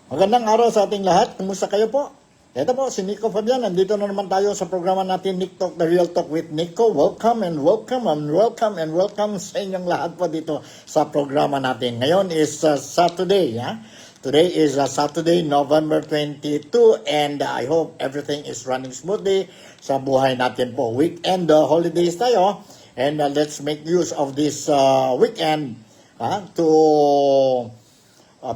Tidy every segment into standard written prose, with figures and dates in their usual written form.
Magandang araw sa ating lahat. Kumusta kayo po? Ito po, si Nico Fabian. Nandito na naman tayo sa programa natin, Nick Talk, The Real Talk with Nico. Welcome and welcome and welcome and welcome sa inyong lahat po dito sa programa natin. Ngayon is Saturday. Today is Saturday, November 22, and I hope everything is running smoothly sa buhay natin po. Weekend holidays tayo, and let's make use of this weekend to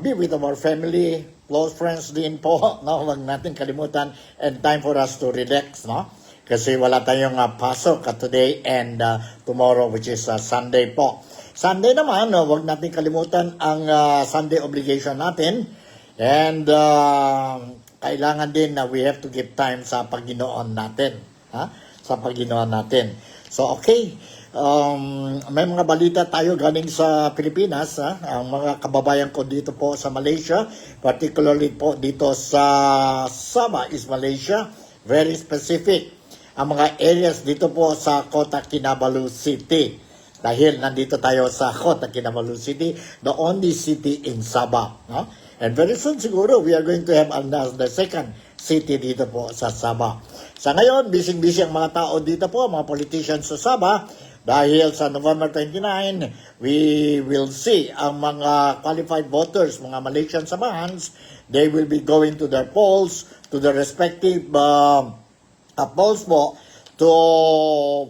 be with our family, close friends din po, no? Huwag natin kalimutan, and time for us to relax, no? Kasi wala tayong pasok today and tomorrow, which is Sunday po. Sunday naman, huwag natin kalimutan ang Sunday obligation natin, and kailangan din na we have to give time sa Panginoon natin, sa Panginoon natin. So, okay. May mga balita tayo galing sa Pilipinas, ang mga kababayan ko dito po sa Malaysia, particularly po dito sa Sabah is Malaysia, very specific ang mga areas dito po sa Kota Kinabalu City. Dahil nandito tayo sa Kota Kinabalu City, the only city in Sabah. No? And very soon siguro we are going to have the second city dito po sa Sabah. Sa ngayon, busy-busy ang mga tao dito po, mga politicians sa Sabah. Dahil sa November 29, we will see ang mga qualified voters, mga Malaysian Sabahans, they will be going to their polls, to their respective polls po, to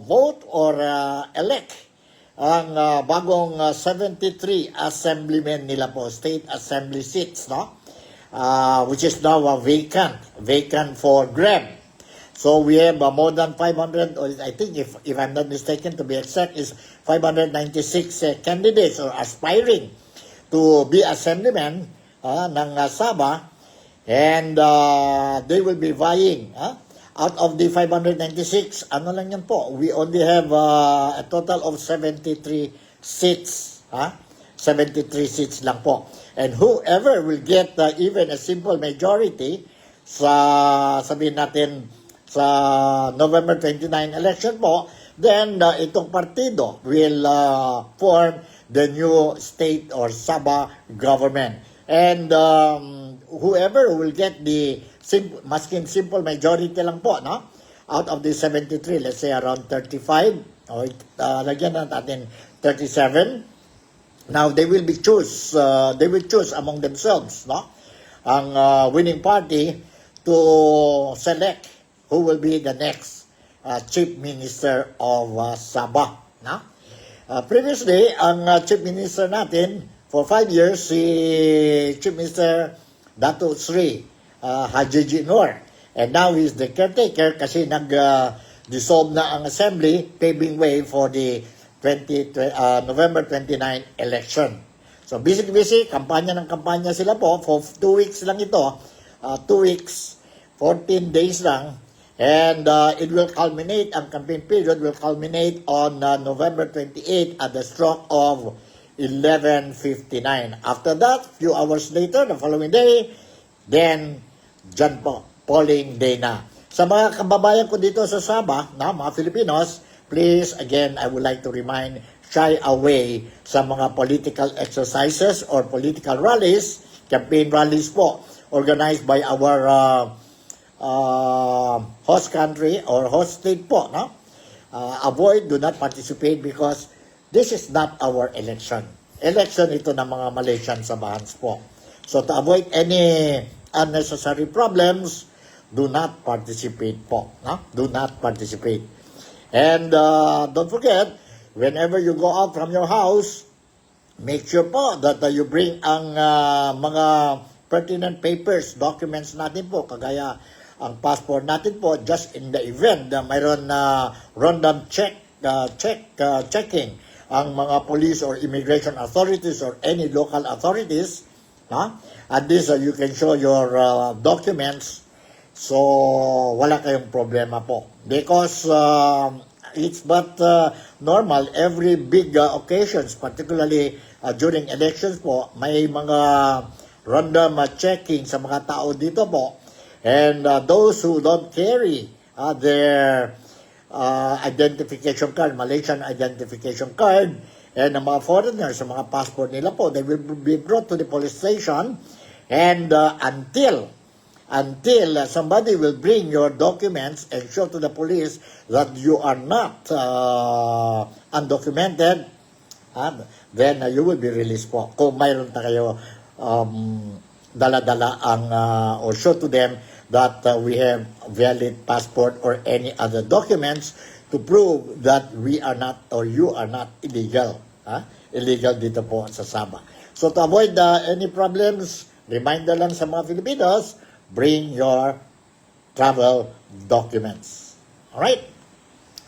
vote or elect ang bagong 73 assemblymen nila po, state assembly seats, no? Which is now vacant for grab. So we have more than 500, or I think if I'm not mistaken, to be exact, is 596 candidates or aspiring to be assemblymen ng Sabah, and they will be vying. Out of the 596, ano lang yan po, we only have a total of 73 seats. 73 seats lang po. And whoever will get even a simple majority sa, sabihin natin, sa November 29 election po, then itong partido will form the new state or Sabah government. And whoever will get the masking simple majority lang po, no? Out of the 73, let's say around 35, or lagyan natin 37. Now they will choose among themselves, no? Ang winning party to select who will be the next Chief Minister of Sabah, no? Previously, ang Chief Minister natin for 5 years, si Chief Minister Dato Sri Haji Noor. And now he's the caretaker kasi nag-dissolve na ang assembly, paving way for the November 29 election. So busy, kampanya ng kampanya sila po. For 2 weeks lang ito. 2 weeks, 14 days lang. And it will culminate, ang campaign period will culminate on November 28 at the stroke of 11:59. After that, few hours later, the following day, then dyan po, polling day na. Sa mga kababayan ko dito sa Sabah, mga Filipinos, please, again, I would like to remind, shy away sa mga political exercises or political rallies, campaign rallies po, organized by our host country or host state po. No? Do not participate because this is not our election. Election ito ng mga Malaysian Sabahans po. So to avoid any unnecessary problems, do not participate po. No? Do not participate. And don't forget, whenever you go out from your house, make sure po that you bring ang mga pertinent papers, documents natin po, kagaya ang passport natin po, just in the event na mayroon na random checking ang mga police or immigration authorities or any local authorities. At least you can show your documents, so wala kayong problema po. Because it's but normal, every big occasions, particularly during elections po, may mga random checking sa mga tao dito po. And those who don't carry their identification card, Malaysian identification card, and ang mga foreigners, ang mga passport nila po, they will be brought to the police station And until somebody will bring your documents and show to the police that you are not undocumented, then you will be released po. Kung mayroon na kayo dala-dala ang or show to them that we have valid passport or any other documents to prove that we are not or you are not illegal. Illegal dito po sa Sabah. So to avoid any problems, reminder lang sa mga Filipinos, bring your travel documents. Alright?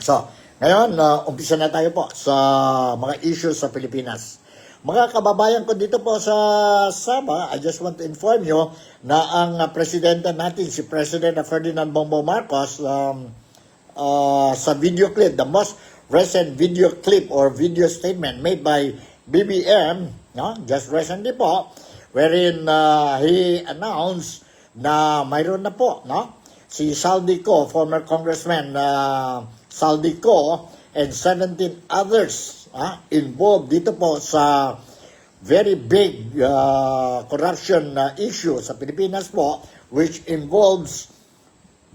So, ngayon, umpisa na tayo po sa mga issues sa Pilipinas. Mga kababayan ko dito po sa Sabah, I just want to inform you na ang presidente natin, si President Ferdinand Bongbong Marcos, sa video clip, the most recent video clip or video statement made by BBM, just recently po, wherein he announced na mayroon na po, si Saldico, former Congressman Saldico, and 17 others involved dito po sa very big corruption issue sa Pilipinas po, which involves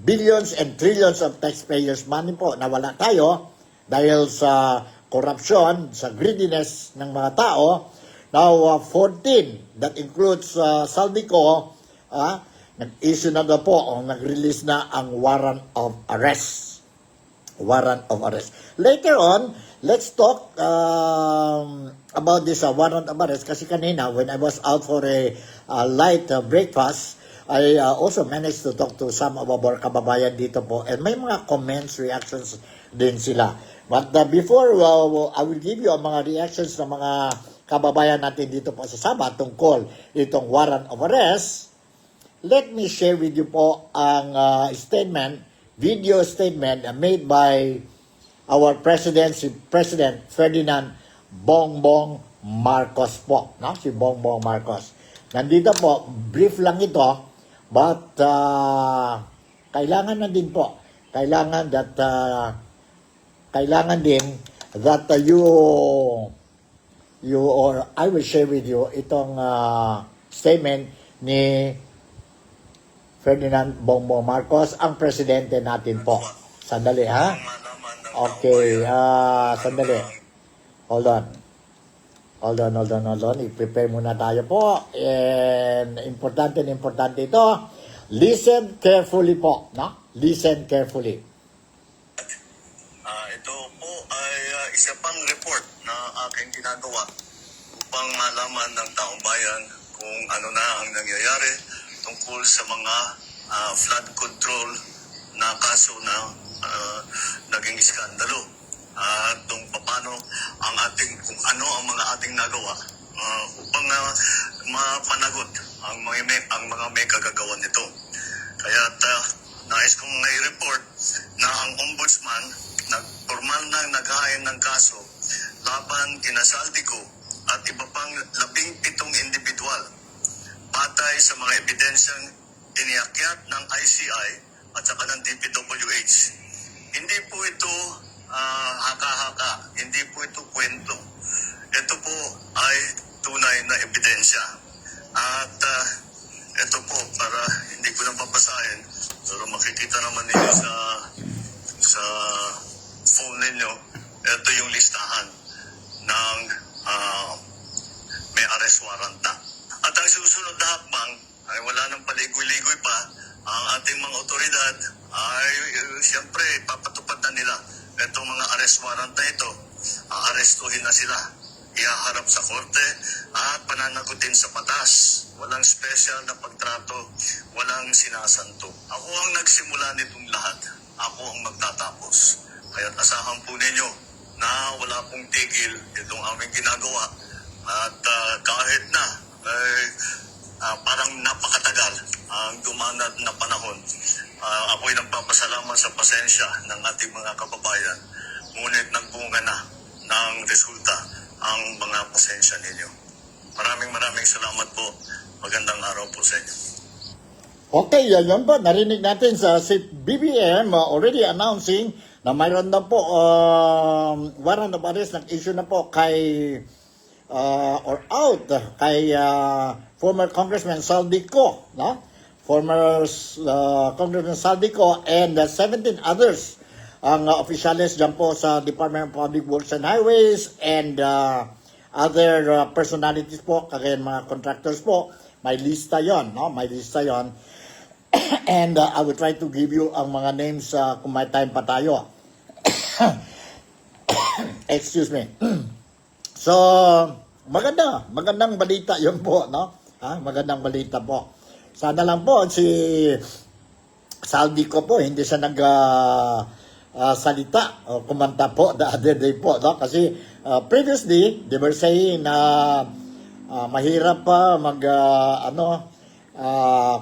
billions and trillions of taxpayers' money po na wala tayo dahil sa corruption, sa greediness ng mga tao. Now, 14, that includes Saldico, nag-issue na daw po o nag-release na ang warrant of arrest. Warrant of arrest. Later on, let's talk about this warrant of arrest kasi kanina when I was out for a light breakfast, I also managed to talk to some of our kababayan dito po and may mga comments, reactions din sila. But before I will give you ang mga reactions ng mga kababayan natin dito po sa Sabah tungkol itong warrant of arrest, let me share with you po ang video statement made by our President, si President Ferdinand Bongbong Marcos po. Si Bongbong Marcos. Nandito po, brief lang ito, but kailangan na din po. Kailangan din that you or I will share with you itong statement ni Ferdinand Bongbong Marcos, ang presidente natin po. Sandali, ha? Okay, sandali. Hold on. I-prepare muna tayo po. And importante ito. Listen carefully po, Listen carefully. Ito po ay isa pang report na aking ginagawa upang malaman ng taong bayan kung ano na ang nangyayari tungkol sa mga flood control na kaso na naging iskandalo at kung paano ang kung ano ang mga ating nagawa upang mapanagot ang mga may kagagawan nito. Kaya nais kong i-report na ang ombudsman formal na naghain ng kaso laban kina Saldico at iba pang 17 individual batay sa mga ebidensyang iniakyat ng ICI at saka ng DPWH. Hindi po ito haka-haka, hindi po ito kwento. Ito po ay tunay na ebidensya. At ito po, para hindi ko lang papasahin, pero makikita naman ninyo sa phone ninyo, ito yung listahan ng may arrest warrant na. At ang susunod na hakbang ay wala nang paligoy-ligoy pa. Ang ating mga otoridad ay siyempre papatupad na nila itong mga arrest warrant na ito. Aarestuhin na sila, ihaharap sa korte at pananagutin sa batas. Walang special na pagtrato, walang sinasanto. Ako ang nagsimula nitong lahat. Ako ang magtatapos. Kaya asahan po ninyo na wala pong tigil itong aming ginagawa. At kahit na parang napakatagal ang dumanat na panahon, ako'y nagpapasalamat sa pasensya ng ating mga kababayan. Ngunit nagbunga na ng resulta ang mga pasensya ninyo. Maraming salamat po. Magandang araw po sa inyo. Okay, yan po. Narinig natin si BBM already announcing na mayroon na po warrant of arrest ng issue na po kay or out kay former Congressman Saldico, no? Former Congressman Saldico and 17 others ang opisyalis dyan po sa Department of Public Works and Highways and other personalities po, kagaya mga contractors po. May lista yon, no? May lista yon. And I will try to give you ang mga names kung may time pa tayo. Excuse me. So, magandang balita yun po, no? Magandang balita po. Sana lang po si Saldico po, hindi siya salita o kumanta po the other day po, no? Kasi previously, they were saying na mahirap pa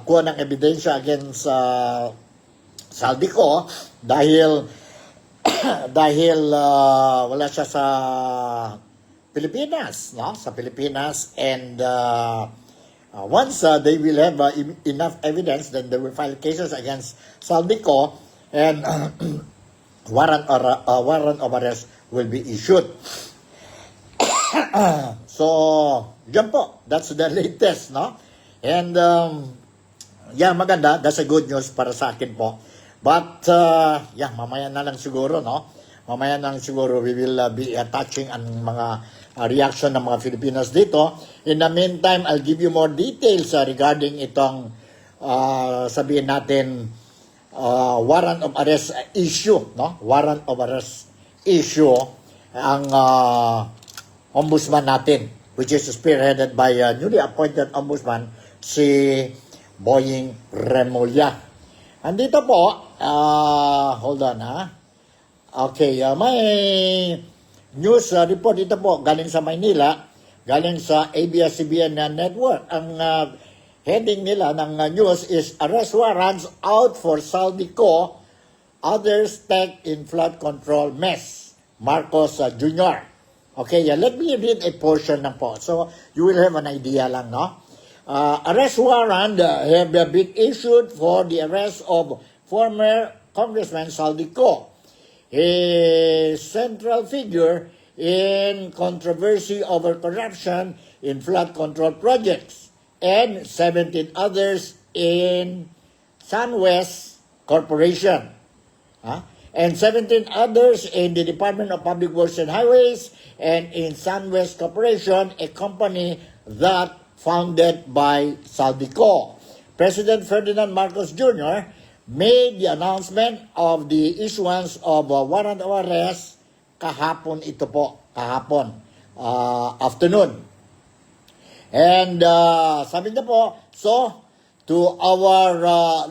kuha ng ebidensya against Saldico dahil wala siya sa Pilipinas, no? Sa Pilipinas, and once they will have enough evidence, then they will file cases against Saldico, and warrant of arrest will be issued. So, yan po. That's the latest, no? And, maganda. That's a good news para sa akin po. But, mamaya na lang siguro, no? Mamaya na lang siguro we will be touching ang mga reaction ng mga Filipinos dito. In the meantime, I'll give you more details regarding itong, sabihin natin, warrant of arrest issue, no? Warrant of arrest issue ang ombudsman natin, which is spearheaded by newly appointed ombudsman si Boying Remulla. Andito po, hold on Okay, may news report dito po galing sa Maynila, galing sa ABS-CBN network. Ang heading nila ng news is arrest warrants out for Saldico, others tech in flood control mess. Marcos Jr. Okay, let me read a portion ng po. So, you will have an idea lang, no? Arrest warrant have been issued for the arrest of former Congressman Saldico, a central figure in controversy over corruption in flood control projects, and 17 others in SunWest Corporation. And 17 others in the Department of Public Works and Highways, and in SunWest Corporation, a company that founded by Saldico. President Ferdinand Marcos Jr. made the announcement of the issuance of a warrant of arrest kahapon afternoon. And sabi niya po, so to our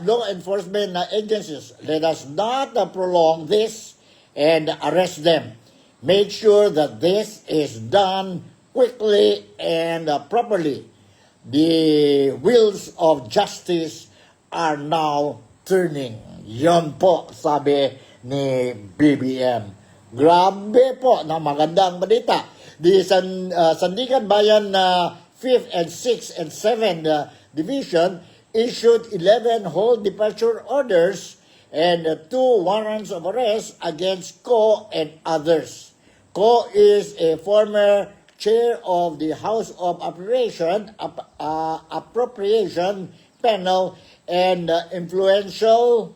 law enforcement agencies, let us not prolong this and arrest them. Make sure that this is done quickly and properly. The wheels of justice are now turning. Yon po, sabi ni BBM. Grabe po, na magandang balita. The Sandigan Bayan 5th and 6th and 7th Division issued 11 whole departure orders and 2 warrants of arrest against Ko and others. Ko is a former chair of the House of Appropriation Panel and influential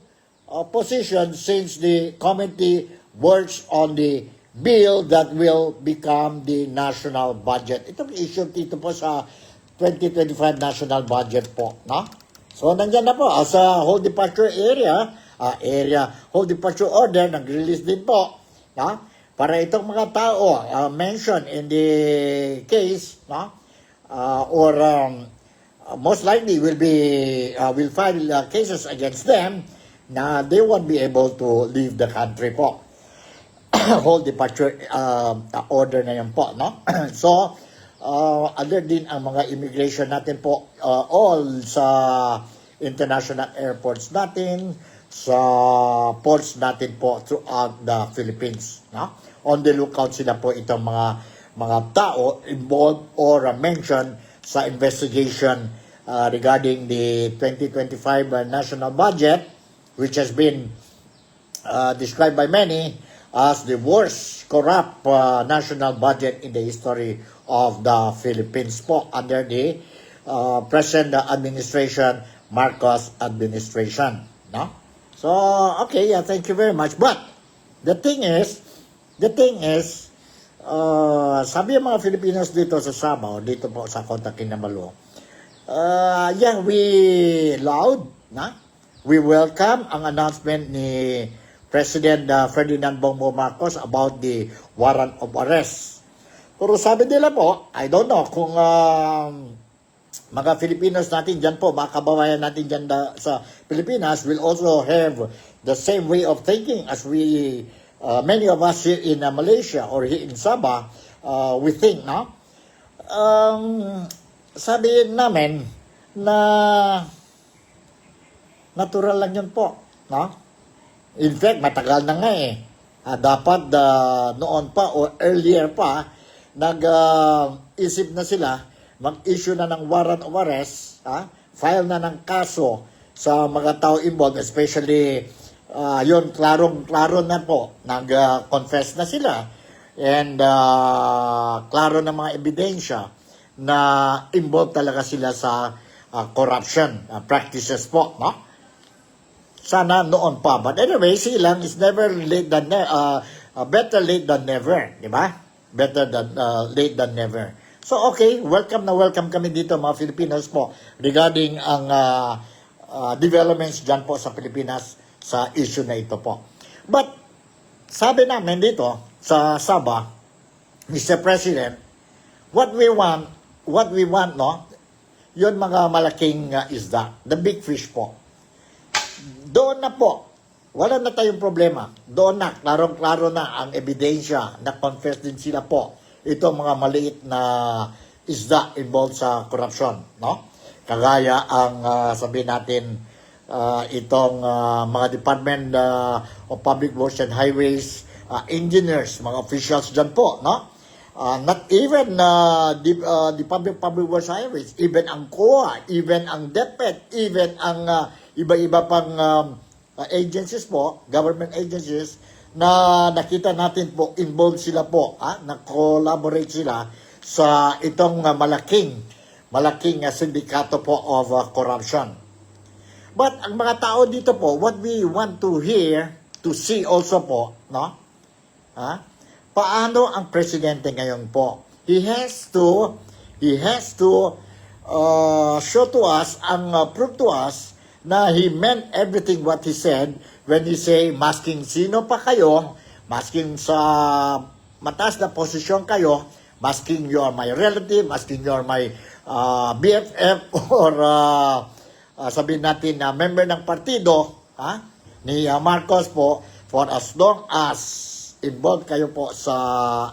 position since the committee works on the bill that will become the national budget. Itong issue dito po sa 2025 national budget po, no? So, nandiyan na po, sa whole departure whole departure order, nag-release din po, no? Para itong mga tao mentioned in the case, no? Most likely will file cases against them na they won't be able to leave the country po. Whole departure order na yan po, no? So, other din ang mga immigration natin po, all sa international airports natin, sa ports natin po throughout the Philippines, no? On the lookout sila po itong mga tao involved or mentioned sa investigation regarding the 2025 national budget, which has been described by many as the worst corrupt national budget in the history of the Philippines po, under the present administration, Marcos administration. No? So, okay, yeah, thank you very much. But, the thing is, sabi ng mga Filipinos dito sa Sabah, dito po sa Kota Kinabalu, yeah, we loud, na? We welcome ang announcement ni President Ferdinand Bongbong Marcos about the warrant of arrest. Pero sabi nila po, I don't know kung mga Filipinos natin dyan po, mga kababayan natin dyan sa Pilipinas will also have the same way of thinking as we, many of us here in Malaysia or here in Sabah, we think, no? Sabi namin na natural lang yun po, no? In fact, matagal na nga eh. Dapat noon pa o earlier pa, nag-isip na sila, mag-issue na ng warrant of arrest, file na ng kaso sa mga tao involved, especially yun, klaro na po, nag-confess na sila, and klaro na mga ebidensya na involved talaga sila sa corruption practices po, no? Sana noon pa. But anyway, silang is never late than better late than never, di ba? Better than late than never. So okay, welcome na welcome kami dito mga Filipinos po regarding ang developments dyan po sa Pilipinas sa issue na ito po. But sabi namin dito sa Sabah, Mr. President, what we want, no? Yun mga malaking isda, the big fish po. Doon na po, wala na tayong problema. Doon na, klarong-klaro na ang ebidensya na confess din sila po. Ito mga maliit na isda involved sa corruption, no? Kagaya ang sabihin natin itong mga Department of Public Works and Highways engineers, mga officials dyan po, no? Not even the Public Works Highways, even ang COA, even ang DepEd, even ang iba-iba pang agencies po, government agencies, na nakita natin po, involved sila po, na-collaborate sila sa itong malaking sindikato po of corruption. But ang mga tao dito po, what we want to hear, to see also po, no? Paano ang presidente ngayon po? He has to show to us, prove to us na he meant everything what he said when he say, masking sino pa kayo, masking sa mataas na posisyon kayo, masking you are my relative, masking you are my BFF, or sabihin natin na member ng partido ni Marcos po, for as long as involved kayo po sa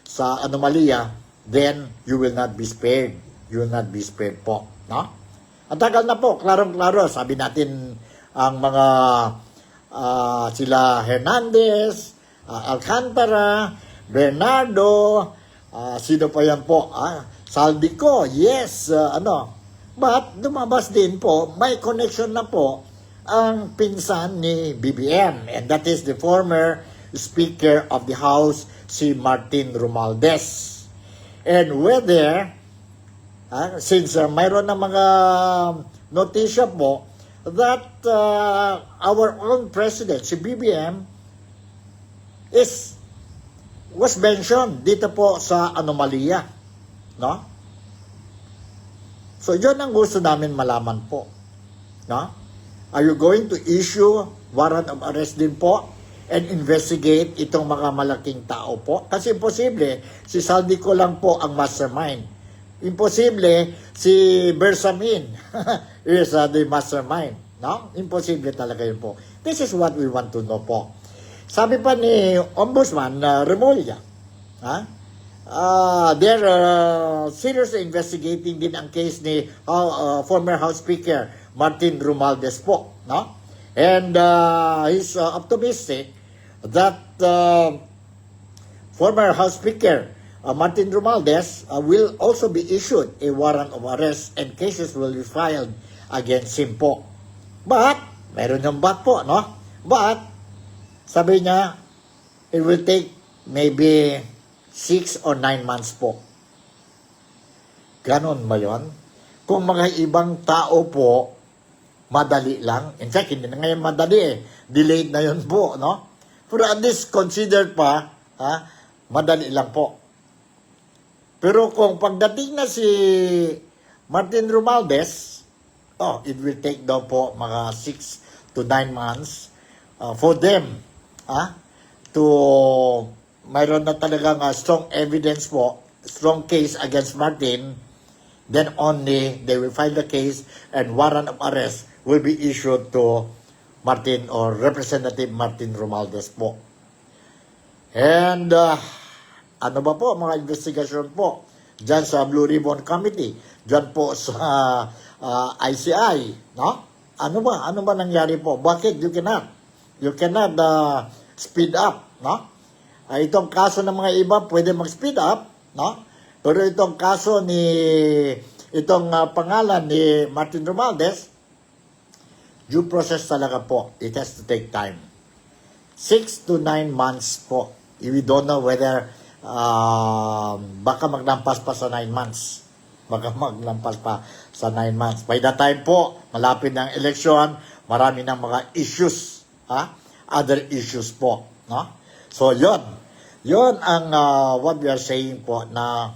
sa anomalya, then you will not be spared. You will not be spared po, no? Ang tagal na po, klarong-klaro, sabi natin ang mga sila Hernandez, Alcantara, Bernardo, sino pa yan po? Saldico, yes, But lumabas din po, may connection na po ang pinsan ni BBM, and that is the former Speaker of the House, si Martin Romualdez. And whether since mayroon na mga notisya po that our own president, si BBM, was mentioned dito po sa anomalya, no? So yun ang gusto namin malaman po, no? Are you going to issue warrant of arrest din po and investigate itong mga malaking tao po? Kasi imposible si Saldico lang po ang mastermind. Imposible si Bersamin is the mastermind, no? Imposible talaga yun po. This is what we want to know po. Sabi pa ni Ombudsman Remulla, they're seriously investigating din ang case ni former House Speaker Martin Romualdez po, no? And he's optimistic that former House Speaker Martin Romualdez will also be issued a warrant of arrest and cases will be filed against him po. But, meron yung but po, no? But, sabi niya, it will take maybe 6 or 9 months po. Ganon ba yun? Kung mga ibang tao po, madali lang. In fact, hindi na ngayon madali eh. Delayed na yun po, no? Pero at least considered pa, madali lang po. Pero kung pagdating na si Martin Romualdez, it will take daw po mga 6 to 9 months for them to mayroon na talagang strong evidence po, strong case against Martin, then only they will file the case and warrant of arrest will be issued to Martin or Representative Martin Romualdez po. And ano ba po mga investigasyon po dyan sa Blue Ribbon Committee, dyan po sa ICI, no? Ano ba nangyari po? Bakit you cannot speed up, no? Itong kaso ng mga iba pwede mag-speed up, no? Pero itong kaso itong pangalan ni Martin Romualdez, due process talaga po. It has to take time. 6 to 9 months po. We don't know whether baka maglampas pa sa 9 months. Baka maglampas pa sa 9 months. By that time po, malapit ng eleksyon, marami ng mga issues, other issues po, no? So, yon ang what we are saying po na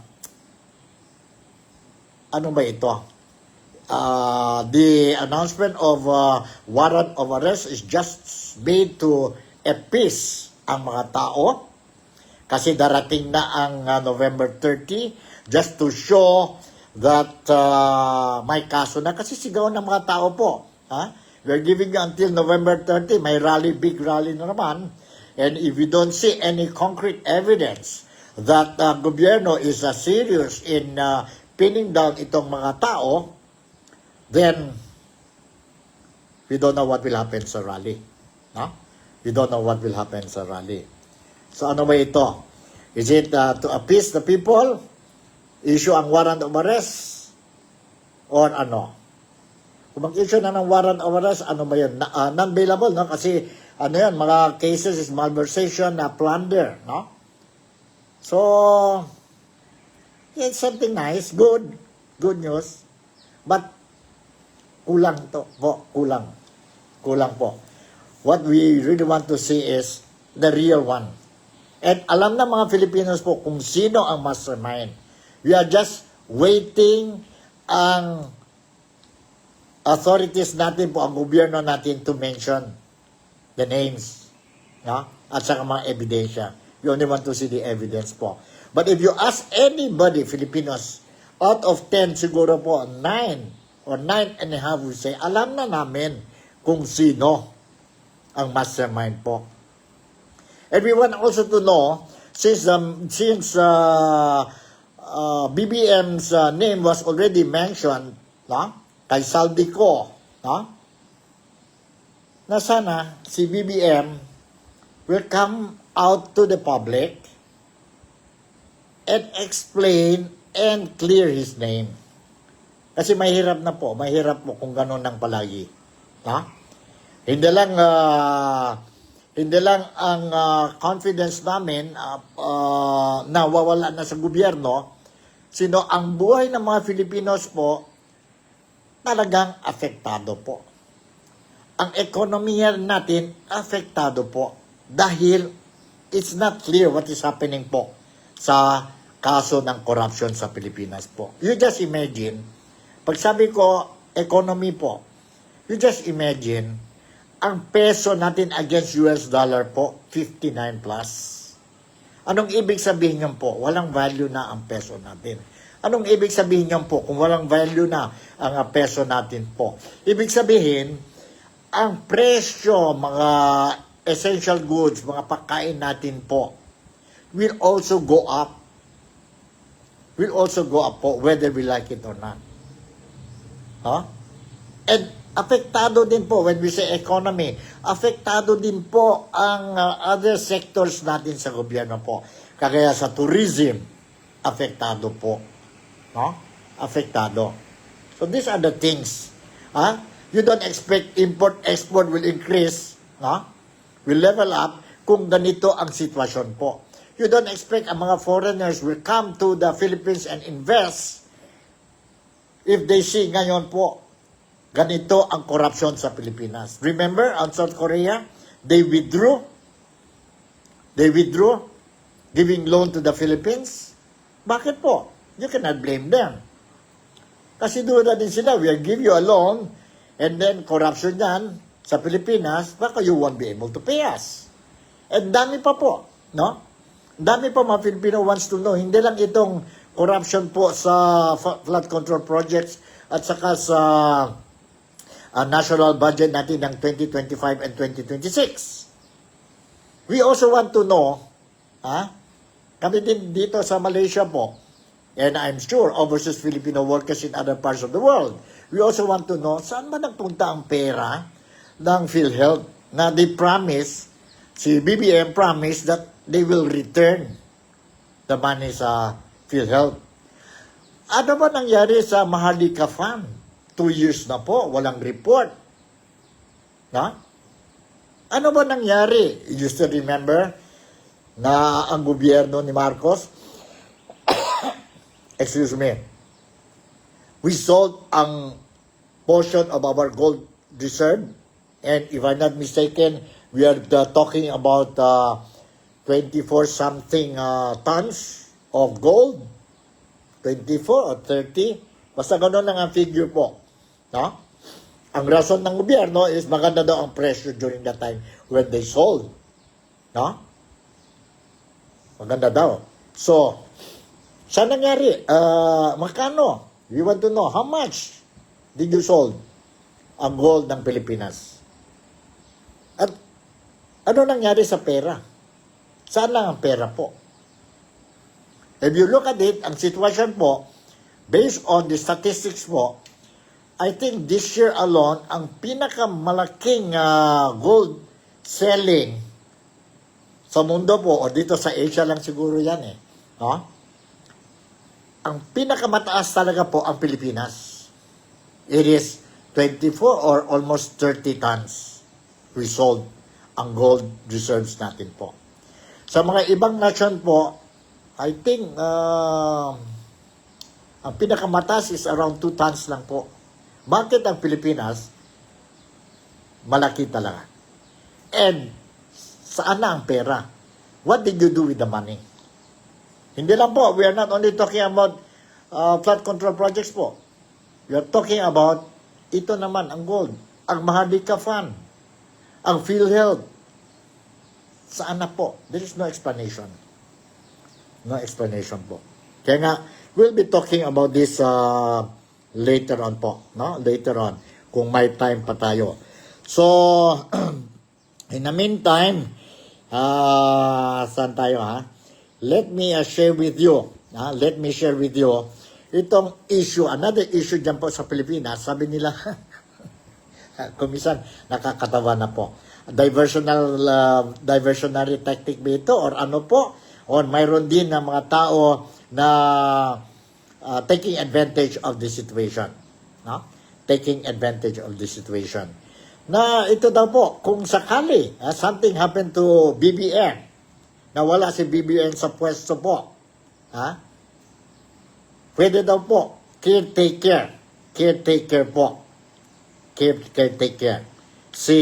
ano ba ito? The announcement of warrant of arrest is just made to appease ang mga tao kasi darating na ang November 30 just to show that may kaso na kasi sigaw ng mga tao po. We're giving you until November 30, may rally, big rally na naman. And if we don't see any concrete evidence that gobyerno is serious in pinning down itong mga tao, then we don't know what will happen sa rally. We don't know what will happen sa rally. So ano ba ito? Is it to appease the people? Issue ang warrant of arrest? Or ano? Kung mag-issue na ng warrant of arrest, ano ba yun? Non-bailable, no? Kasi ano yan, mga cases is malversation, plunder, no? So, it's something nice, good news. But kulang to po, kulang po. What we really want to see is the real one. At alam na mga Filipinos po kung sino ang mastermind. We are just waiting ang authorities natin po, ang gobyerno natin to mention the names, no? At saka mga ebidensya. We only want to see the evidence po. But if you ask anybody, Filipinos, out of 10 siguro po, 9 or 9.5 will say, alam na namin kung sino ang mastermind po. And we want also to know, since BBM's name was already mentioned, no? Kay Saldico, no? Na sana si BBM will come out to the public and explain and clear his name. Kasi mahirap po kung gano'n nang palagi. Hindi lang ang confidence namin na wawala na sa gobyerno, sino ang buhay ng mga Filipinos po talagang apektado po. Ang ekonomiya natin apektado po dahil it's not clear what is happening po sa kaso ng corruption sa Pilipinas po. You just imagine, pag sabi ko economy po, you just imagine ang peso natin against US dollar po 59 plus. Anong ibig sabihin niyan po? Walang value na ang peso natin. Anong ibig sabihin niyan po kung walang value na ang peso natin po? Ibig sabihin, ang presyo, mga essential goods, mga pagkain natin po, will also go up. Will also go up po, whether we like it or not. And apektado din po, when we say economy, apektado din po ang other sectors natin sa gobyerno po. Kagaya sa tourism, apektado po. Apektado. So these are the things. You don't expect import-export will increase, will level up kung ganito ang sitwasyon po. You don't expect ang mga foreigners will come to the Philippines and invest. if they see ngayon po, ganito ang corruption sa Pilipinas. Remember, ang South Korea, they withdrew giving loan to the Philippines. Bakit po? You cannot blame them. Kasi doon na din sila, we'll give you a loan, and then corruption yan sa Pilipinas, baka you won't be able to pay us. And dami pa po, no? Dami pa mga Filipino wants to know, hindi lang itong corruption po sa flood control projects at saka sa national budget natin ng 2025 and 2026. We also want to know, kami din dito sa Malaysia po, and I'm sure overseas Filipino workers in other parts of the world, we also want to know, saan ba nagpunta ang pera ng PhilHealth na they promise, si BBM promise that they will return the money sa PhilHealth. Ano ba nangyari sa Maharlika Fund? 2 years na po, walang report. Ano ba nangyari? You still remember na ang gobyerno ni Marcos, excuse me, we sold ang portion of our gold reserve, and if I'm not mistaken, we are talking about 24 something tons of gold, 24 or 30, basta gano'n lang ang figure po. Ang rason ng gobyerno is maganda daw ang presyo during that time when they sold. Maganda daw. So, saan nangyari? Magkano? We want to know, how much did you sold ang gold ng Pilipinas? At ano nangyari sa pera? Saan lang ang pera po? If you look at it, ang sitwasyon po, based on the statistics po, I think this year alone, ang pinakamalaking gold selling sa mundo po, o dito sa Asia lang siguro yan ang pinakamataas talaga po ang Pilipinas. It is 24 or almost 30 tons we sold ang gold reserves natin po. Sa mga ibang nation po, I think ang pinakamataas is around 2 tons lang po. Bakit ang Pilipinas malaki talaga? And saan na ang pera? What did you do with the money? Hindi lang po, we are not only talking about flood control projects po. We are talking about ito naman, ang gold, ang Maharlika Fund, ang PhilHealth. Saan na po? There is no explanation. No explanation po. Kaya nga, we'll be talking about this later on po. Later on, kung may time pa tayo. So, in the meantime, saan tayo Let me share with you. Let me share with you itong issue, another issue dyan po sa Pilipinas. Sabi nila, kumisan, nakakatawa na po. Diversionary tactic ba ito? Or ano po? O mayroon din ng mga tao na taking advantage of the situation. Taking advantage of the situation. Na ito daw po, kung sakali, something happened to BBM, nawala si BBM sa pwesto po, pwede daw po, caretaker po, caretaker. Si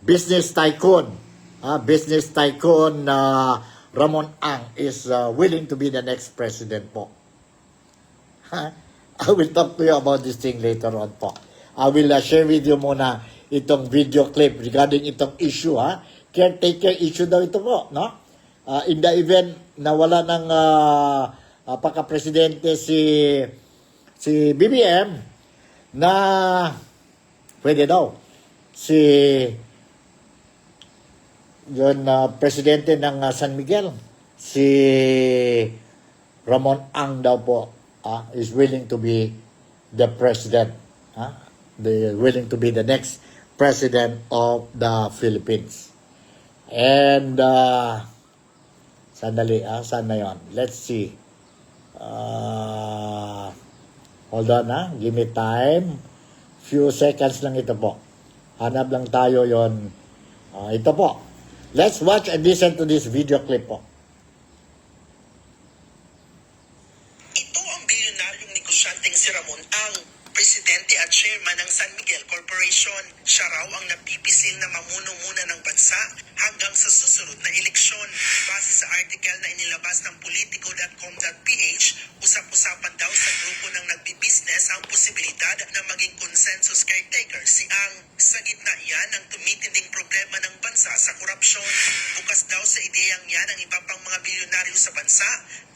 business tycoon Ramon Ang is willing to be the next president po. I will talk to you about this thing later on po. I will share with you muna itong video clip regarding itong issue, caretaker issue daw ito po, in the event na wala ng pagka-presidente si BBM, na pwede daw si yun presidente ng San Miguel, si Ramon Ang daw po, is willing to be the president, willing to be the next president of the Philippines. And sandali, saan na yun? Let's see. Hold on, give me time. Few seconds lang ito po. Hanap lang tayo yon. Ito po. Let's watch and listen to this video clip po. Ito ang bilyonaryong negosyanteng si Ramon ang presidente at chairman ng San Miguel Corporation. Siya raw ang napipisil na mamuno muna ng bansa hanggang sa susunod na eleksyon. Base sa article na inilabas ng politico.com.ph, usap-usapan daw sa grupo ng nagbibusiness ang posibilidad na maging consensus caretaker si Ang. Sa gitna yan ang tumitinding problema ng bansa sa korupsyon. Bukas daw sa ideyang yan ang iba pang mga bilyonaryo sa bansa,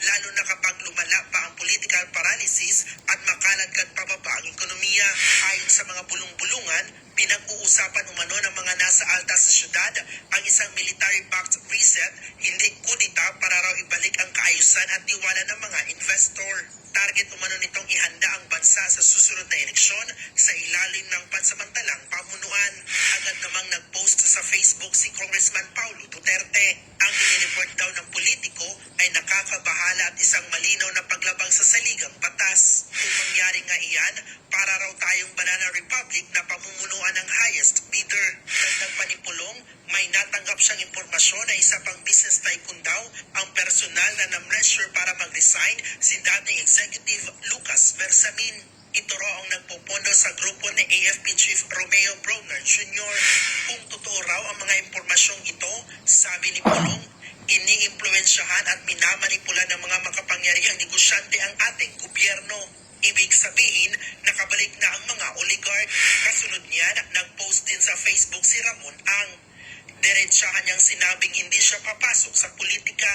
lalo na kapag lumala pa ang political paralysis at makaladkad pababa ang ekonomiya. Ayon sa mga bulong-bulungan, pinag-uusapan umano ng mga nasa alta sa syudad ang isang military-backed reset, hindi kudita para raw ibalik ang kaayusan at tiwala ng mga investor. Target umano nitong ihanda ang bansa sa susunod na eleksyon sa ilalim ng pansamantalang pamunuan. Agad namang nag-post sa Facebook si Congressman Paulo Duterte. Ang inireport daw ng politiko ay nakakabahala at isang malinaw na paglabag sa saligang batas. Kung mangyari nga iyan, para raw tayong Banana Republic na pamumunuan ng highest bidder. Dagdag pa ni Pulong, may natanggap siyang impormasyon na isa pang business tycoon daw ang personal na na-measure para mag-resign si dating Executive Lucas Bersamin. Ito raw ang nagpopondo sa grupo ni AFP Chief Romeo Bronner Jr. Kung totoo raw ang mga impormasyong ito, sabi ni Pulong, iniimpluwensyahan at minamanipula ng mga makapangyarihang negosyante ang ating gobyerno. Ibig sabihin, nakabalik na ang mga oligarch. Kasunod niyan, nag-post din sa Facebook si Ramon Ang. Diretsahan niyang sinabing hindi siya papasok sa politika.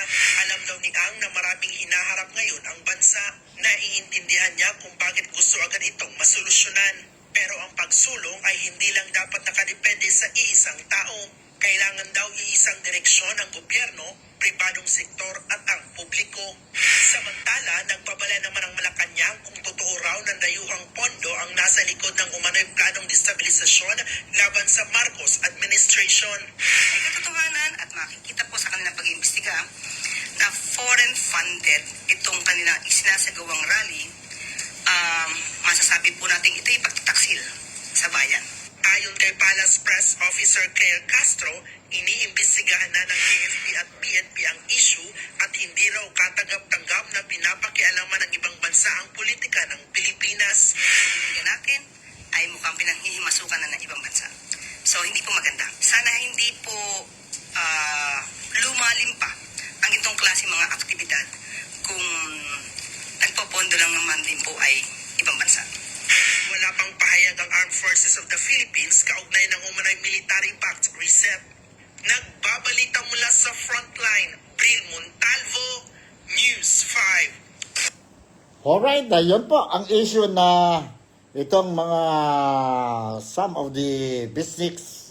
Alam daw ni Ang na maraming hinaharap ngayon ang bansa. Naiintindihan niya kung bakit gusto agad itong masolusyonan. Pero ang pagsulong ay hindi lang dapat nakadepende sa iisang tao. Kailangan daw iisang direksyon ang gobyerno, pribadong sektor at ang publiko. Samantala, nagbabala naman ang Malacanang kung totoo raw ng dayuhang pondo ang nasa likod ng umano'y planong destabilisasyon laban sa Marcos administration. May katotohanan at makikita po sa kanilang pag-iimbestiga na foreign funded itong kanilang isinasagawang rally. Masasabi po natin ito'y pagtataksil sa bayan. Ayon kay Palace Press Officer Claire Castro, iniimbestigahan na ng AFP at PNP ang issue at hindi raw katanggap-tanggap na pinapakialaman ng ibang bansa ang politika ng Pilipinas. Pilihan natin ay mukhang pinanghihimasukan na ng ibang bansa. So, hindi po maganda. Sana hindi po lumalim pa ang itong klase mga aktibidad kung nagpopondo lang naman din po ay ibang bansa. Wala pang pahayag ang Armed Forces of the Philippines kaugnay ng umano'y military-backed reset. Nagbabalita mula sa frontline, Bril Montalvo, News 5. Alright, yun po ang issue na itong mga some of the business